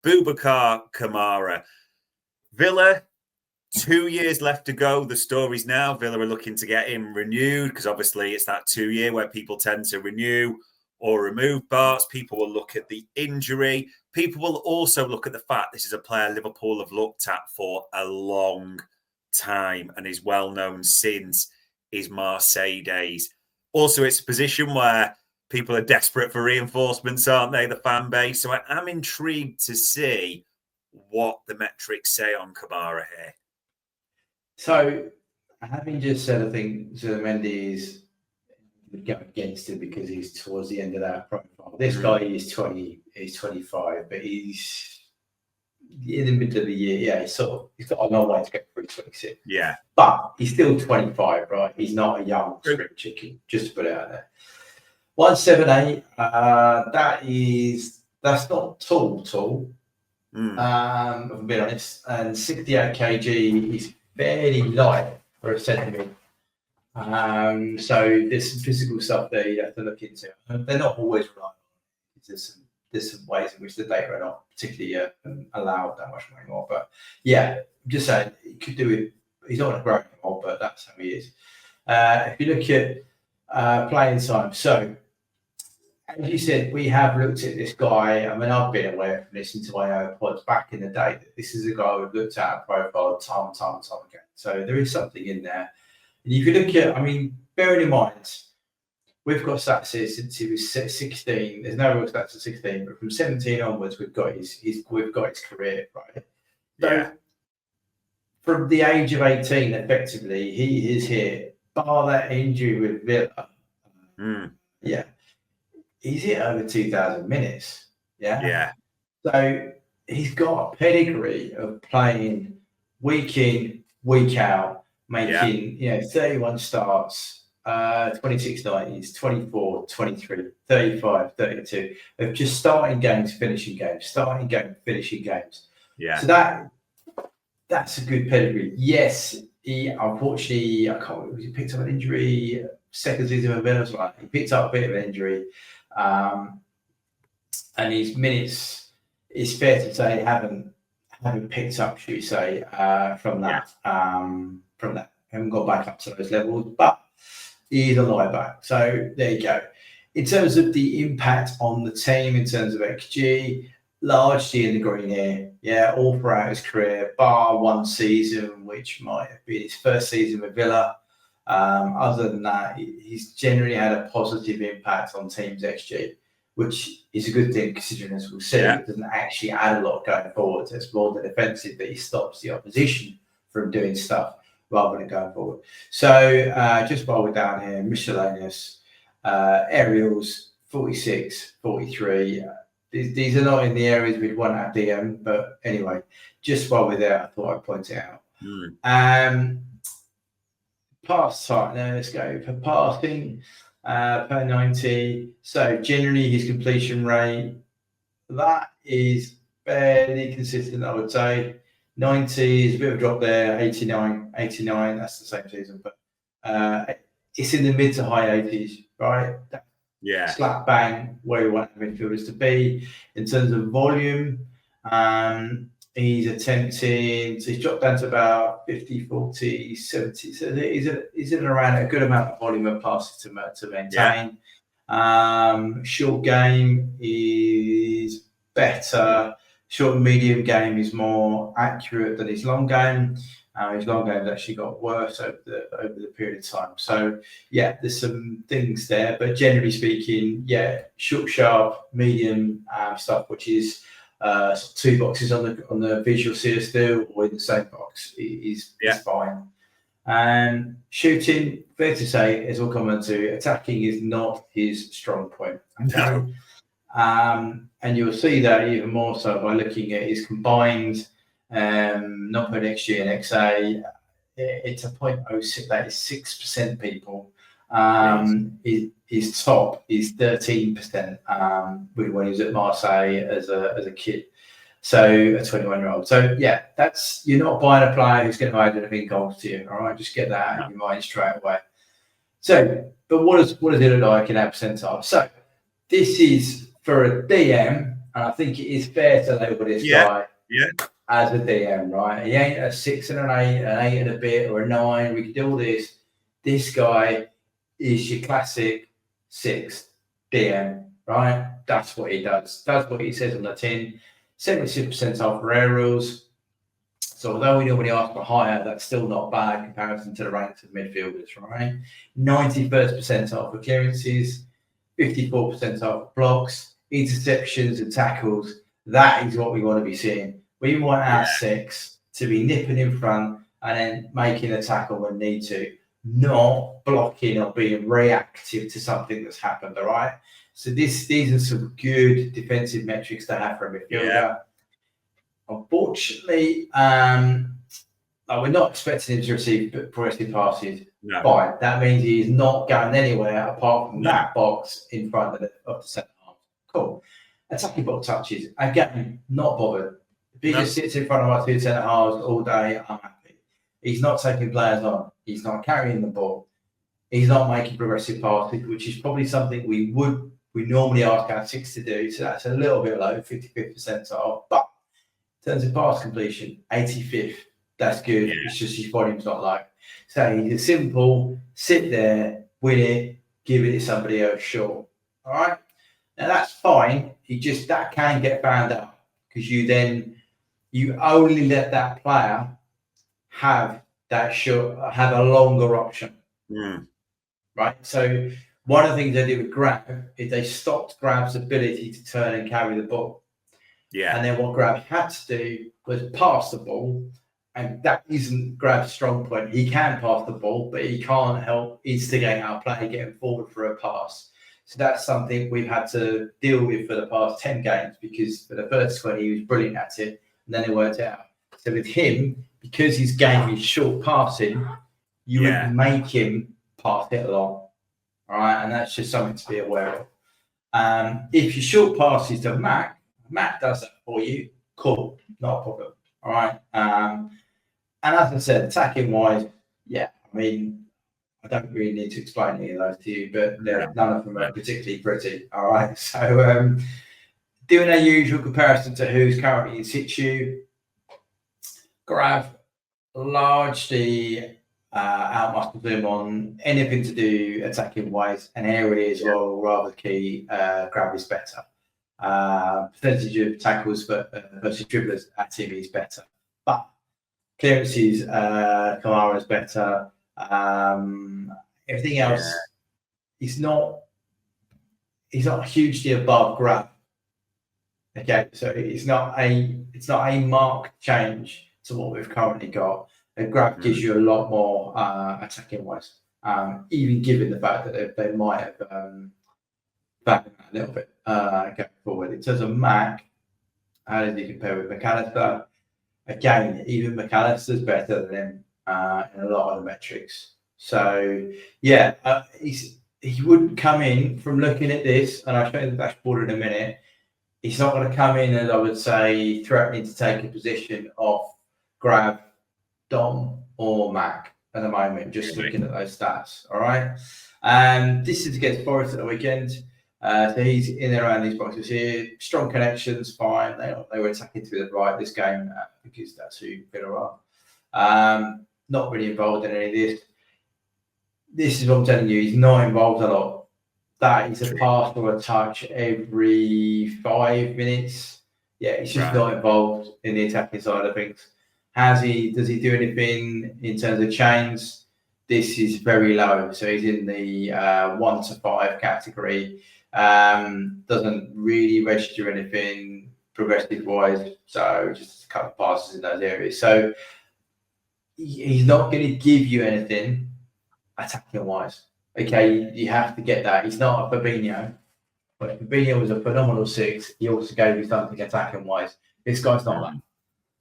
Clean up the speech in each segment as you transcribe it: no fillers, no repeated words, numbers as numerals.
Boubacar Kamara. Villa, 2 years left to go. The stories now, Villa are looking to get him renewed because obviously it's that 2 year where people tend to renew or remove Barts. People will look at the injury. People will also look at the fact this is a player Liverpool have looked at for a long time and is well known since his Marseille days. Also, it's a position where people are desperate for reinforcements, aren't they, the fan base? So I'm intrigued to see what the metrics say on Kamara here. So, having just said, I think Zubimendi would go against it because he's towards the end of that profile. This guy is 25, but he's in the middle of the year. Yeah, he's got a long way to get through 26. Yeah. But he's still 25, right? He's not a young script chicken, just to put it out there. 178, that's not tall. If I'm being honest. And 68 kg is fairly light for a centre mid. So there's some physical stuff there you have to look into. They're not always reliable. There's some ways in which the data are not particularly allowed that much anymore. But yeah, I'm just saying he could do it. He's not going to grow anymore, but that's how he is. If you look at playing time, so as you said, we have looked at this guy. I mean, I've been aware from listening to IO pods back in the day that this is a guy we've looked at profile time and time again. So there is something in there. And you can look at, I mean, bearing in mind, we've got stats here since he was 16. There's no real stats at 16, but from 17 onwards, we've got his career, right? Yeah. So from the age of 18, effectively, he is here. Bar that injury with Villa. Yeah. He's hit over 2,000 minutes. Yeah. Yeah. So he's got a pedigree of playing week in, week out, making 31 starts, 26 90s, 24, 23, 35, 32 of just starting games, finishing games, finishing games. Yeah. So that's a good pedigree. Yes, he unfortunately he picked up an injury second season of Villa. He picked up a bit of an injury. And his minutes, it's fair to say, haven't picked up, should we say, from that. Haven't got back up to those levels, but he is a lie back. So there you go. In terms of the impact on the team, in terms of XG, largely in the green here. Yeah, all throughout his career, bar one season, which might have been his first season with Villa. Other than that, he's generally had a positive impact on teams' XG, which is a good thing considering, as we'll see, it doesn't actually add a lot going forward. It's more the defensive that he stops the opposition from doing stuff rather than going forward. So just while we're down here, miscellaneous, aerials, 46, 43. These are not in the areas we'd want at DM, but anyway, just while we're there, I thought I'd point it out. Pass time. Now let's go for passing per 90. So generally his completion rate, that is fairly consistent, I would say. 90 is a bit of a drop there. 89, that's the same season, but it's in the mid to high 80s, right? Slap bang where we want the midfielders to be. In terms of volume, he's attempting, so he's dropped down to about 50, 40, 70. So he's in around a good amount of volume of passes to maintain. Short game is better. Short and medium game is more accurate than his long game. His long game's actually got worse over the period of time. So yeah, there's some things there, but generally speaking, short, sharp, medium stuff, which is two boxes on the visual seer still, or in the same box is fine. And shooting, fair to say, as we'll come on to, attacking is not his strong point. No. And you'll see that even more so by looking at his combined non-point XG and XA. It's a 0.06, that is 6% people. His top is 13% when he was at Marseille as a kid. So a 21-year-old. So yeah, you're not buying a player who's going to add anything goals to you. All right, just get that out of your mind straight away. So, but what does it look like in our percentile? So this is for a DM. And I think it is fair to label this guy as a DM, right? He ain't a 6 and an 8, an 8 and a bit, or a 9. We can do all this. This guy is your classic 6 DM, right? That's what he does. That's what he says on the tin. 76% off for aerials. So although we normally ask for higher, that's still not bad in comparison to the ranks of midfielders, right? 91st percentile for clearances, 54% off for blocks, interceptions and tackles. That is what we want to be seeing. We want our 6 to be nipping in front and then making a tackle when need to, not blocking or being reactive to something that's happened, all right? So these are some good defensive metrics to have for a midfielder. Yeah. Unfortunately, we're not expecting him to receive progressive passes. No. Fine. That means he's not going anywhere apart from that box in front of the centre half. Cool. Attacking ball touches. Again, not bothered. If he just sits in front of my 2 centre halves all day, I'm happy. He's not taking players on. He's not carrying the ball. He's not making progressive passes, which is probably something we normally ask our 6 to do. So that's a little bit low, 55th percentile. But in terms of pass completion, 85th. That's good. Yeah. It's just his volume's not low. So he's a simple, sit there, win it, give it to somebody else short. All right? Now that's fine. That can get found out because you only let that player have that short, have a longer option. Mm. Right? So one of the things they did with Grab is they stopped Grab's ability to turn and carry the ball. Yeah. And then what Grab had to do was pass the ball. And that isn't Grab's strong point. He can pass the ball, but he can't help instigate our play getting forward for a pass. So that's something we've had to deal with for the past 10 games because for the first 20, he was brilliant at it. And then it worked out. So with him, because his game is short passing, you would make him pass it along. All right. And that's just something to be aware of. If your short pass is to Mac does that for you. Cool. Not a problem. All right. And as I said, attacking wise, I mean, I don't really need to explain any of those to you, but none of them are particularly pretty. All right. So doing a usual comparison to who's currently in situ, Grab largely outmuscled him on anything to do attacking wise, and areas are rather key. Grab is better. Percentage of tackles versus dribblers at him is better. But clearances, Kamara is better. Everything else, he's not hugely above Grab. Okay, so it's not a marked change to what we've currently got. And Grab gives you a lot more attacking wise, even given the fact that they might have backed a little bit going forward. In terms of Mac, how does he compare with McAllister? Again, even McAllister's better than him in a lot of the metrics. So, he wouldn't come in from looking at this, and I'll show you the dashboard in a minute. He's not going to come in as, I would say, threatening to take a position off Grab, Dom, or Mac at the moment, just looking at those stats. All right. This is against Forest at the weekend. So he's in and around these boxes here. Strong connections, fine. They were attacking to the right this game because that's who Villa are. Not really involved in any of this. This is what I'm telling you. He's not involved a lot. That is a pass or a touch every 5 minutes. Yeah, he's just not involved in the attacking side of things. Does he do anything in terms of chains? This is very low. So he's in the 1 to 5 category. Doesn't really register anything progressive wise. So just a couple of passes in those areas. So he's not going to give you anything attacking wise. Okay, you have to get that. He's not a Fabinho, but Fabinho was a phenomenal 6. He also gave you something attacking wise. This guy's not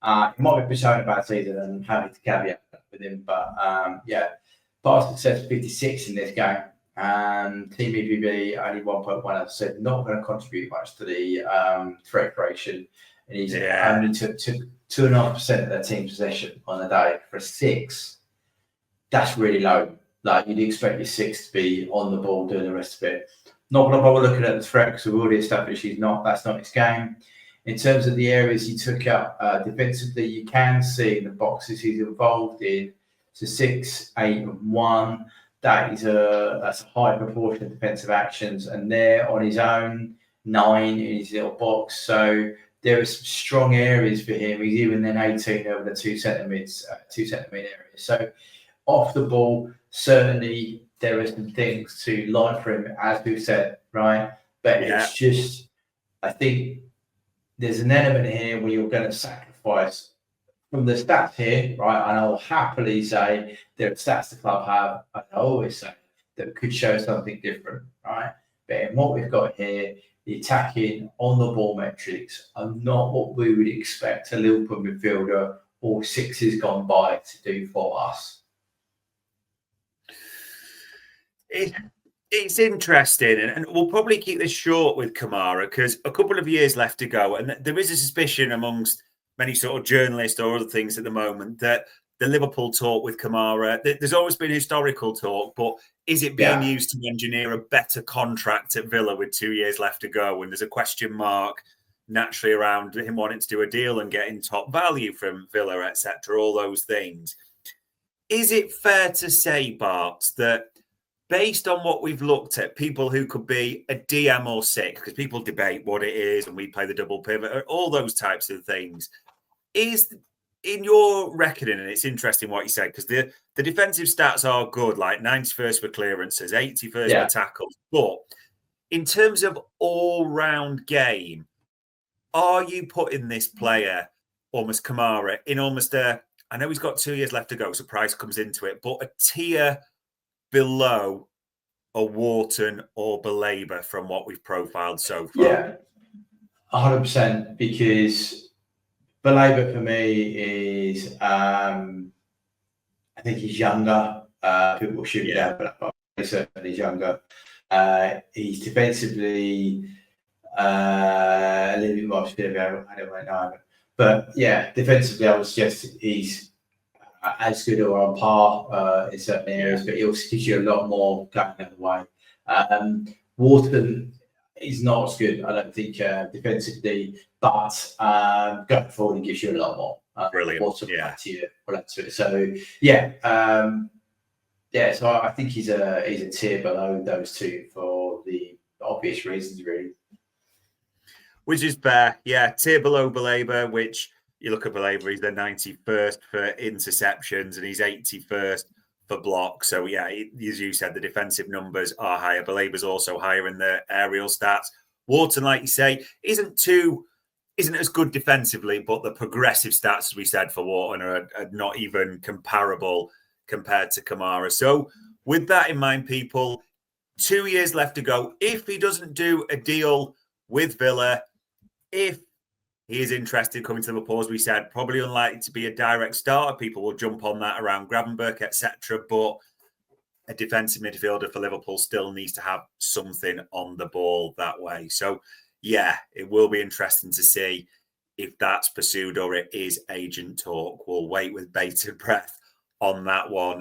that. He might be showing a bad season and having to caveat that with him, but pass success 56 in this game. Team EPB only 1.1. As I said, not going to contribute much to the threat creation, and he's only took 2.5% of their team possession on the day for a 6. That's really low. Like you'd expect your 6 to be on the ball doing the rest of it. Not going to bother looking at the threat because we've already established that's not his game. In terms of the areas he took up defensively, you can see the boxes he's involved in. So 6, 8, and 1. That's a high proportion of defensive actions, and they're on his own 9 in his little box. So there are some strong areas for him. He's even then 18 over the 2 centimetres area. So off the ball, certainly there are some things to like for him, as we've said, right? But it's just, I think there's an element here where you're going to sacrifice from the stats here, right? And I'll happily say there are stats the club have, and I always say that could show something different, right? But in what we've got here, the attacking on the ball metrics are not what we would expect a Liverpool midfielder or 6s gone by to do for us. It's interesting, and we'll probably keep this short with Kamara because a couple of years left to go, and there is a suspicion amongst many sort of journalists or other things at the moment that the Liverpool talk with Kamara, there's always been historical talk, but is it being used to engineer a better contract at Villa with 2 years left to go? And there's a question mark naturally around him wanting to do a deal and getting top value from Villa, etc., all those things. Is it fair to say, Bart, that based on what we've looked at, people who could be a DM or 6, because people debate what it is and we play the double pivot, all those types of things, is in your reckoning, and it's interesting what you said, because the defensive stats are good, like 91st for clearances, 81st for tackles. But in terms of all-round game, are you putting this player, almost Kamara, in almost I know he's got 2 years left to go, so price comes into it, but a tier below a Wharton or Belaber from what we've profiled so far? Yeah, 100%, because Belaber for me is, I think he's younger. People shoot it out, but certainly he's younger. He's defensively a little bit more skilled. I don't know. But yeah, defensively, I would suggest he's as good or on par in certain areas, but he also gives you a lot more going the other way. Wharton is not as good, I don't think, defensively, but going forward, he gives you a lot more. Brilliant. To it. So so I think he's a tier below those two for the obvious reasons, really. Which is fair, tier below Belaber, which you look at Belaber, he's the 91st for interceptions and he's 81st for blocks. So, as you said, the defensive numbers are higher. Belaber's also higher in the aerial stats. Wharton, like you say, isn't as good defensively, but the progressive stats, as we said, for Wharton are not even comparable compared to Kamara. So, with that in mind, people, 2 years left to go. If he doesn't do a deal with Villa, if he is interested coming to Liverpool, as we said, probably unlikely to be a direct starter. People will jump on that around Gravenberch, etc. But a defensive midfielder for Liverpool still needs to have something on the ball that way. So, it will be interesting to see if that's pursued or it is agent talk. We'll wait with bated breath on that one.